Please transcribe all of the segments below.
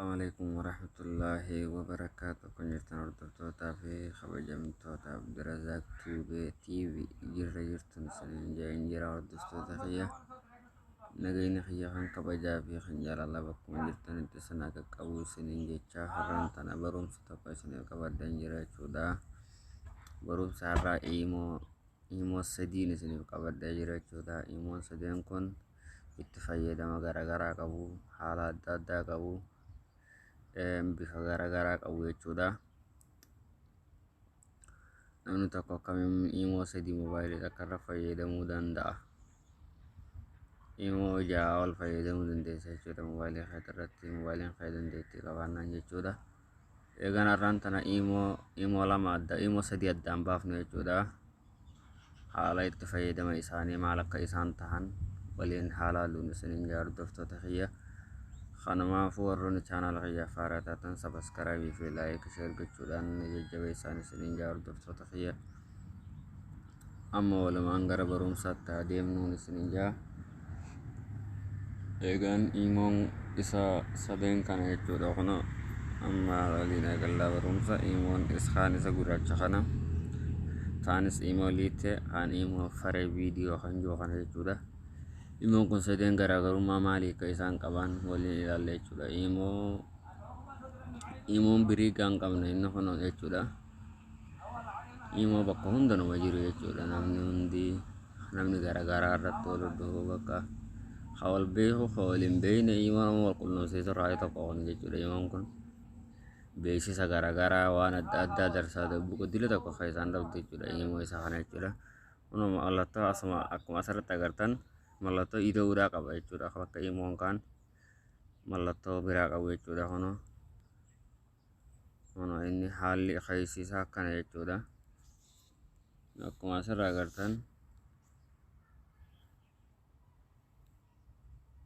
Assalamualaikum warahmatullahi wabarakatuh. Kun jirtan hordoftoota fi kabajamtoota Abdirazaaq TV jirra jirtan sanin jira hordoftoota kiyya nagayni kiyya kan kabajaa fi kan jaalala bakkuma jirtanitti sana qaqqabu sinin jecha har'aan tana barumsa tokko isiniif qabaddan jira jechuudha. Barumsa har'aa imoo sadiin isiniif qabaddaa jira jechuudha. Imoon sadeen kun itti fayyadama garaagaraa qabu, haala adda addaa qabu, bifa garaagaraa qabu jechuudha. Namni tokko akkamiin imoo sadii moobaayilii akka irra fayyadamuu danda'a? Imoo ja'a ol fayyadamuu dandeessa jechuudha. Moobaayilii keetii irratti moobaayiliin kee dandeettii qabaannaan jechuudha. Eegan har'aan tana imoo sadii addaan baafnu jechuudha. Haala itti fayyadama isaanii maal akka isaan tahan waliin haala luun isiniin jaa hordoftoota kiyya. Kanaafuu warroonni chaanaala kiyyaaf haaraa taatan sabaskaraaybii fi laayik sheer gochuudhaan jajjabeessaa isiniin jaa hordoftoota kiyya. Amma walumaan gara barumsaatti adeemnuun isiniin jaa. Eegan imoon isa sadeen kana jechuudha. Kun amma waliin eegallaa barumsa imoon kaan isa gurraacha kana, kaanis imoo liitee, kaan imoo faree viidiyoo kan jiru kana jechuudha. Imoon kun sadeen garaagarummaa maalii akka isaan qaban waliin ilaalla jechuudha. Imoon birii kan qabne inni kun jechuudha. Imoo bakka hundanuma jiru jechuudha. Namni garaagaraa irratti wal hordofuu bakka hawal beeku hawal hin beekne imoon wal qunnamsiisu raayii tokko kun jechuudha. Imoon kun beeksisa garaagaraa waan adda addaa darsaa guddila tokko kan isaan dhabdu jechuudha. Imoo isa kana jechuudha. Kun mallattoo akkuma asirratti agartan mallattoo ida'uudhaa qaba jechuudha. Bakka imoon kaan mallattoo biraa qabu jechuudha. Kun inni haalli keessisaa akkana jechuudha. Akkuma asirraa agartan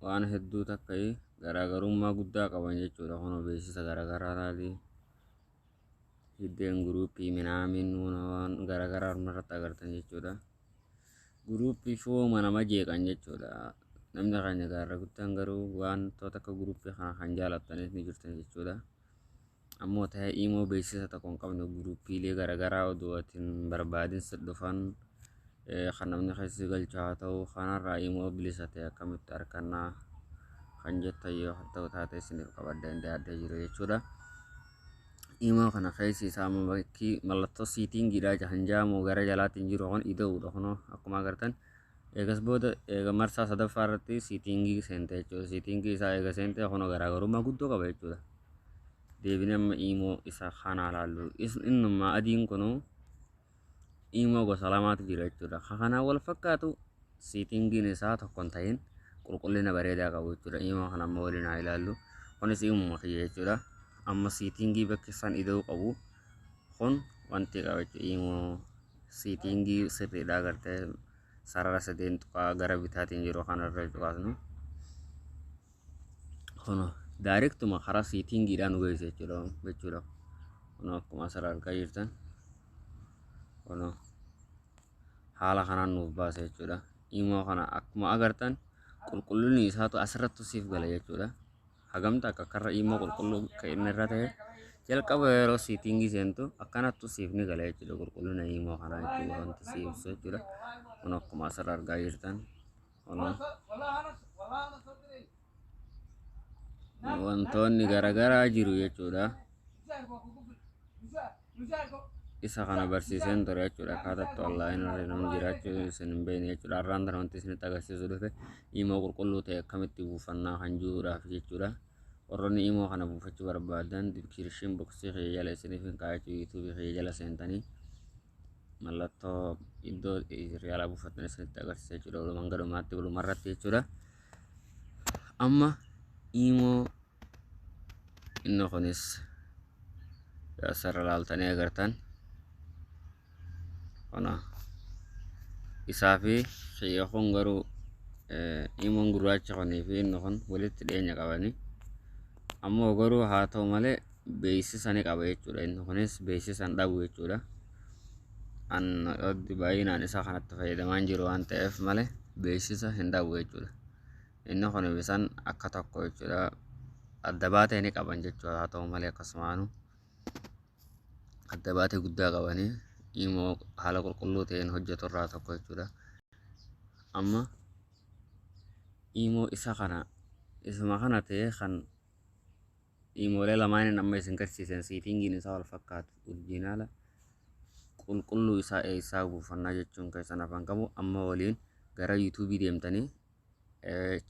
waan hedduu takka garaagarummaa guddaa qaban jechuudha. Kun beeksisa garaagaraa hiddeen guruupii minaamin waan garaagaraa irratti agartan jechuudha. Guruupii fooma nama jeeqan jechuudha. Namni keenya gaarra guddaan garuu wantoota akka guruupii kana kan jaalattanis ni jirtan jechuudha. Ammoo ta'ee imoo beeksisa tokko hin qabne guruupiilee garaagaraa oduu atiin barbaadin dhufan kan namni keessi galchaa haa ta'u kanarraa imoo bilisa ta'e akkamitti harkannaa kan jettan yoo ta'u taate isiniif qabadda indee adda jiru jechuudha. Imoo kana keessi isaa mallattoo siitingiidhaa jahan jaamoo gara jalaatiin jiru kun ida'uudha. Kun akkuma agartan eegas booda marsaa sadaffaa irratti siitingii seente jechuudha. Siitingii isaa eega seente kun garaagarummaa guddoo qaba jechuudha. Deebinee amma imoo isa kana ilaallu. Innummaa adiin kun imoo gosa lamaatu jira jechuudha. Kanaan wal fakkaatu siitingiin isaa tokko hin ta'in qulqullina bareedaa qabu jechuudha. Imoo kana amma waliin haa ilaallu. Kunis imuma kiyya jechuudha. Amma siitingii bakki isaan ida'uu qabu kun wanti qaba jechuudha. Imoo siitingii sirriidhaa agartee sarara sadeen tuqaa gara bitaatiin jiru kanarra tuqaasnu. Kun daayirektuma karaa siitingiidhaan nu geessa jechuudha. Kun akkuma asirraa argaa jirtan kun haala kanaan nuuf baasa jechuudha. Imoo kana akkuma agartan qulqullinni isaatu asirratti siif gala jechuudha. Hagamta akka karra imoo qulqulluu kan inni irra ta'e jalqaba yeroo siitingii seentu akkanattu siif ni gala jechuudha. Qulqullina imoo kanaa jechuudha wanti siif ibsu jechuudha. Kun akkuma asirraa argaa jirtan kun wantoonni garaagaraa jiru jechuudha. Isa kana barsiiseen ture jechuudha. Akkaataatti onlaayinii namni jiraachuu isin hin beekne jechuudha. Har'aan tana wanti isinitti agarsiisu dhufe imoo qulqulluu ta'e akkamitti buufannaa kan jiruudhaaf jechuudha. Warroonni imoo kana buufachuu barbaadan diskiripshin boksii kiyya jala isiniif hin kaa'achuu yuutuubii kiyya jala seentanii mallattoo iddoo yaalaa buufatan isinitti agarsiisa jechuudha. Walumaan galumaatti walumarratti jechuudha. Amma imoo inni kunis asirra ilaaltanii agartan kana isaa fi kiyya kun garuu imoon gurraacha kunii fi inni kun walitti dhiyeenya qabanii ammoo garuu haa ta'u malee beeksisa ni qaba jechuudha. Inni kunis beeksisa hin dhabu jechuudha. Baay'inaan isaa kanatti fayyadamaan jiru waan ta'eef malee beeksisa hin dhabu jechuudha. Inni kun bisaan akka tokko jechuudha. adda baatee ni qaban jechuudha. Haa ta'u malee akkasumaanu adda baatee guddaa qabanii immoo haala qulqulluu ta'een hojjetu irraa tokko jechuudha. Amma immoo isuma kana ta'ee kan imoolee lamaaniin amma isin garsiisan siitingiin isaa wal fakkaatu orjinaala qulqulluu isaa buufannaa jechuun keessan afaan qabu amma waliin gara yuutuubii deemtanii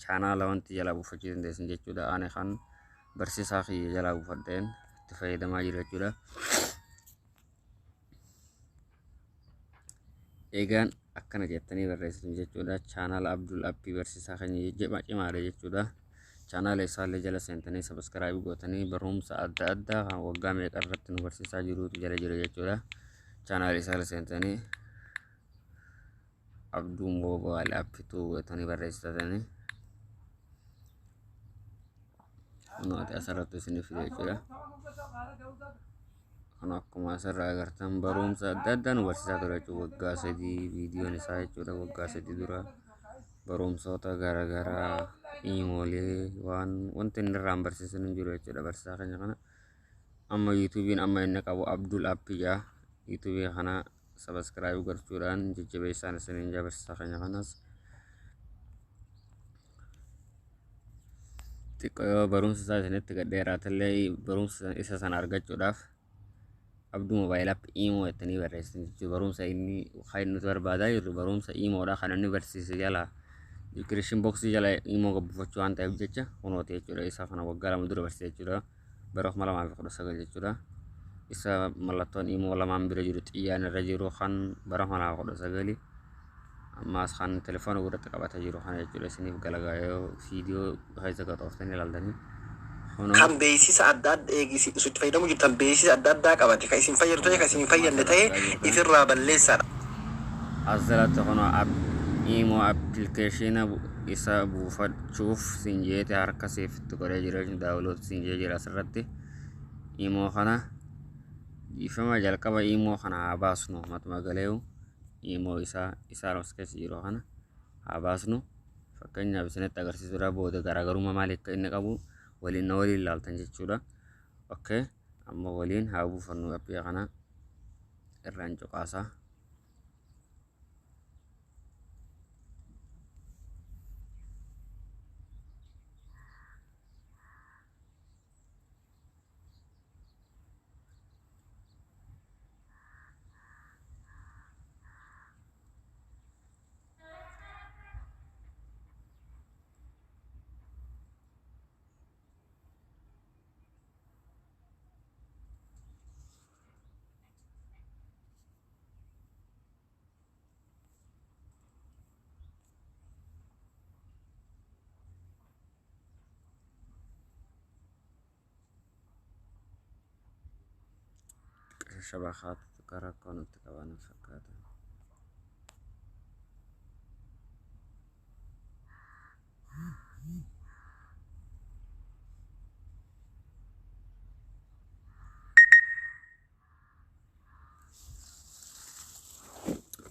chaanaala wanti jalaa buufachuu dandeessan jechuudha. Ani kan barsiisaa kiyya jalaa buufadheen itti fayyadamaa jira jechuudha. Egaan akkana jettanii barreessitan jechuudha. Chaanaala Abdul Appii barsiisaa keenya cimaadha jechuudha. Chaanaala isaallee jala seentanii sabiskiraayib gootanii barumsa adda addaa kan waggaa meeqa irratti nu barsiisaa jirutu jala jira jechuudha. Chaanaala isaallee seentanii Abduu Moobaayil Appiitu gootanii barreessitanii kunuuti asirratti isiniif fide jechuudha. Kan akkuma asirraa agartan barumsa adda addaa nu barsiisaa ture jechuudha. Waggaa 3 viidiyoon isaa jechuudha. Waggaa 3 dura barumsoota garaagaraa imoolee wanti inni irraan barsiisan hin jiru jechuudha. Barsiisaa keenya kana amma yuutuubiin amma inni qabu Abdul Appii jaa yuutuubii kana sabiskiraayib gochuudhaan jajjabeessaan isiniin jaa barsiisaa keenya kanas xiqqoo barumsa isaa isinitti gadheeraatillee barumsa isa sana argachuudhaaf Abduu Moobaayil Appii imoo jettanii barreessitan jechuudha. Barumsa inni kan nuti barbaadaa jirru barumsa imoodha kan inni barsiise jala diskiripshin boksii jala imoo gabbifachuu waan ta'eef jecha kunooti jechuudha. Isa kana waggaa 2 dura barsiise jechuudha. Bara 2019 jechuudha. Isa mallattoon imoo lamaan bira jiru xiyyaan irra jiru kan bara 2019 ammaas kan telefoona gurratti qabatee jiru kana jechuudha. Isiniif galagaayoo viidiyoo keessa gaxooftanii ilaaltanii kan beeksisa adda addaa eegisiisutti fayyadamu jirtan beeksisa adda addaa qabate kan isin fayyadu ta'e kan isin fayyadne ta'e ifirraa balleessadha. Asirratti kunoo imoo appilikeeshina isa buufachuuf sinjeete harka seefitti godhee jira daawuloot sinjee jira asirratti. Imoo kana dhiifama jalqaba imoo kana haa baasnu matuma galeewu imoo isaa as keessa jiru kana haa baasnu. Fakkeenyaaf isinitti agarsiisuudha booda garaagarummaa maal akka inni qabu waliin ilaaltan jechuudha. Okay, amma waliin haa buufannu appii kana irraan cuqaasaa. Shabakat gara konutti qaban fakkaata.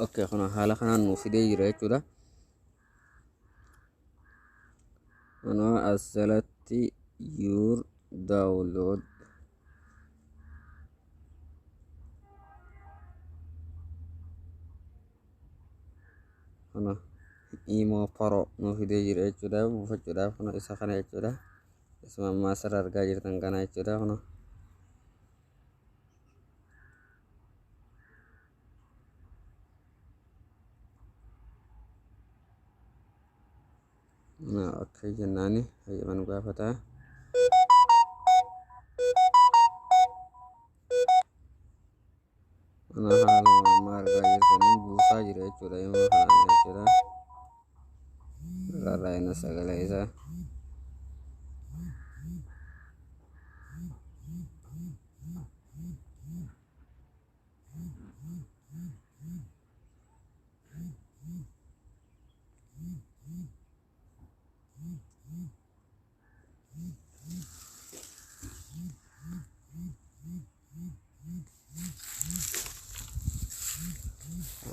Okay, kuna haala kanaan nuuf fidee jira jechuudha. Kunoo asirratti your download kana imoo pro nuuf fidee jira jechuudha. Buufachuudhaaf kuna isa kana jechuudha. Isuma ammaa asirra argaa jirtan kana jechuudha. Kuna akka jennaani hayyaman gaafataa. Kana haaluma ammaa argaa jirtanii buusaa jira jechuudha. Imoo kanaan jechuudha. Rarraa'ina sagalee isaa.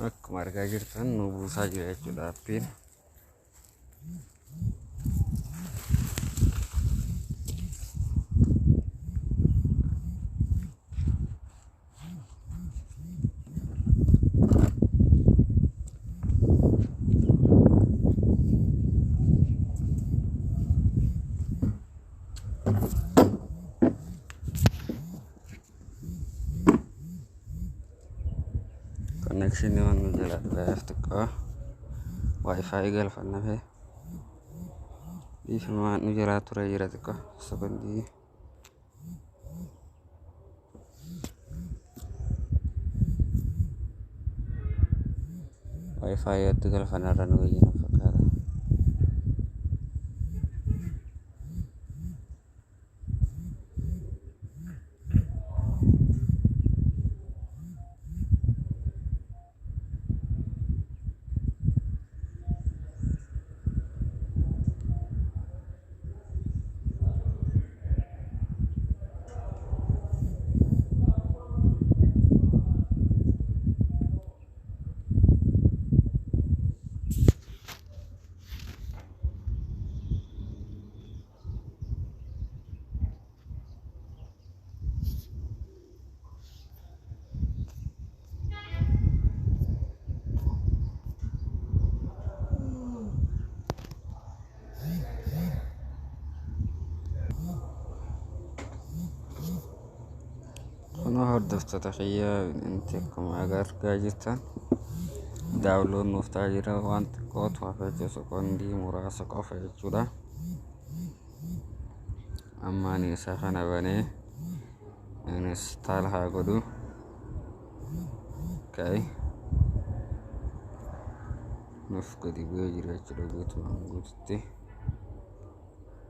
Akkuma argaa jirtan nu buusaa jira jechuudha appiin. connection waan jala xiqqoo wifi galfanna fe dhiifamaan nu jala ture jira xiqqoo sekondii wifi itti galfanna irra nu wayyiin fakkaata. Kuna hordoftoota kiyyaa inti akkuma agargaa jirtan daawloon nuuf ta'aa jira waan xiqqootu hafe jechuudha sekondii muraasa qofa jechuudha. Amma ani isa kana banee install haa godhu. Okay. Nuuf gadi bu'ee jira jechuudha guutumaan guututti.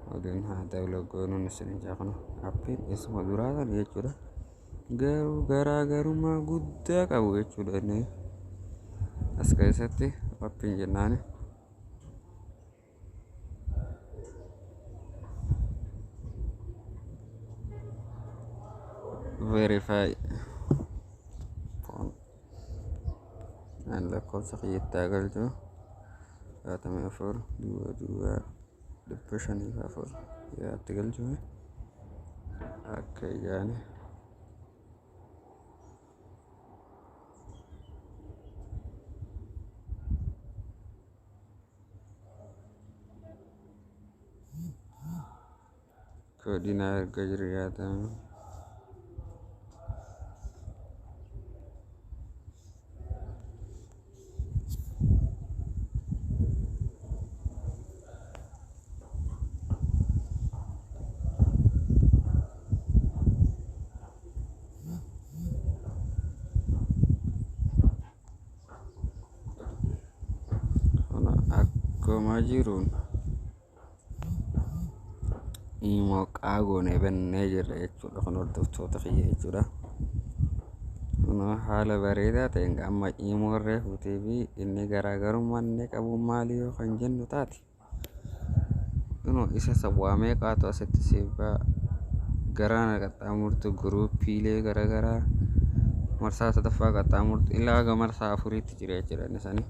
Waliin haa daawloo goonuun isin jaaqnu appiin isuma duraatan jechuudha. Garuu garaagarummaa guddaa qabu jechuudha inni as keessatti appiin jennaan verify an lakkoofsa kiyyattaa galchu 24 yaatti galchu akka yaani kodina erga jiriyaata akkuma jiruun immoo qaagoon eebannee jirra jechuudha kun hordoftoota kiyya jechuudha. Kun haala bareedaa ta'een amma immoo reefutee fi inni garaagarummaa inni qabu maali yoo kan jennu taate isa sabwaamee qaatu asitti sibbaa garaan qaxxaamurtu guruupiilee garaagaraa marsaa sadaffaa qaxxaamurtu ilaa aga marsaa afuriitti jira jechuudha inni sanii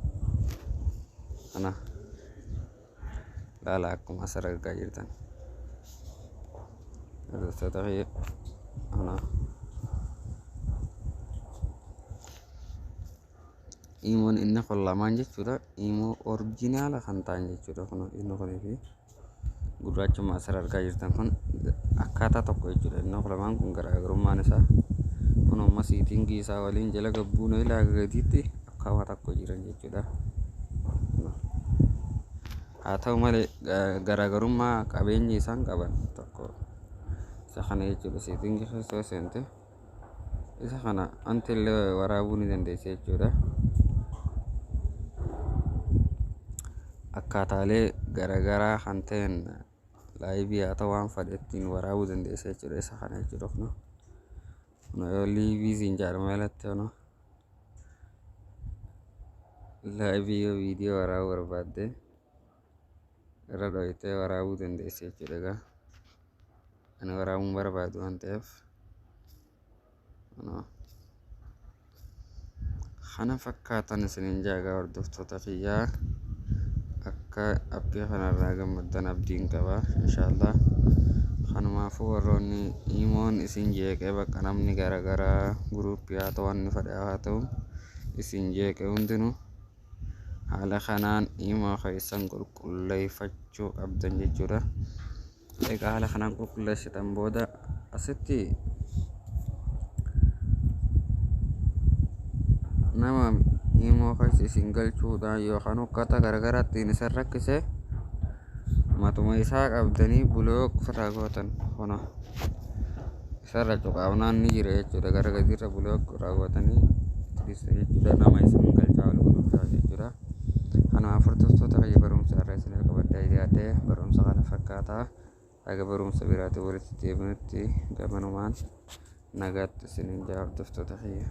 kana laala akkuma as argaa jirtan. Tetapi imon inni kun lamaan jechuudha immoo originaala kan ta'an jechuudha kun inni kunii fi gurraachuma as argaa jirtan kun akkaataa tokko jechuudha inni kun lamaan kun garaagarummaan isaa kun amma siitingii isaa waliin jala gabbuun ilaa gadiitti akkaataa tokko jiran jechuudha. Haa ta'u malee garaagarummaa qabeenyi isaan qaban tokko isa kana jechuudha siitingii keessoo seente isa kana anti illee waraabuu ni dandeessa jechuudha. Akkaataalee garaagaraa kan ta'an laayivii haa ta'u waan fedhettiin waraabuu dandeessa jechuudha isa kana jechuudha kun yoo liivii siin jaarmaa alatti hono laayivii yoo viidiyoo waraabuu barbaadde irra dhohitee waraabuu dandeessa jechuudha. Egaa ani waraabuun barbaadu waan ta'eef kana fakkaatan isiniin jaagaa hordoftoota kiyyaa akka appii kanarraa gammaddan abdiin qaba inshaallah. Kanumaafuu warroonni imoon isin jeeqee bakka namni garaagaraa guruuppii haa ta'u wanni fedhaa haa ta'u isin jeeqee hundinuu haala kanaan imoo keessan qulqulleeffachuu qabdan jechuudha. Egaa haala kanaan qulqulleessitan booda asitti nama immoo kan isin galchuudhaan yookaan uffata garagaraa ittiin isa rakkise matuma isaa qabdanii bulook ofirraa gootan kuna isarra cuqaafnaan ni jira jechuudha. Gara gadiirra bulook raawwatanii jechuudha nama isin galchaa ol godhuudhaa jechuudha. Kanaaf hordoftoota fayya barumsa irraa isin qabaddaa yaadee barumsa kana fakkaataa haga barumsa biraatti walitti deebinutti gamanumaan nagaatti isiniin jaa hordoftoota fayya.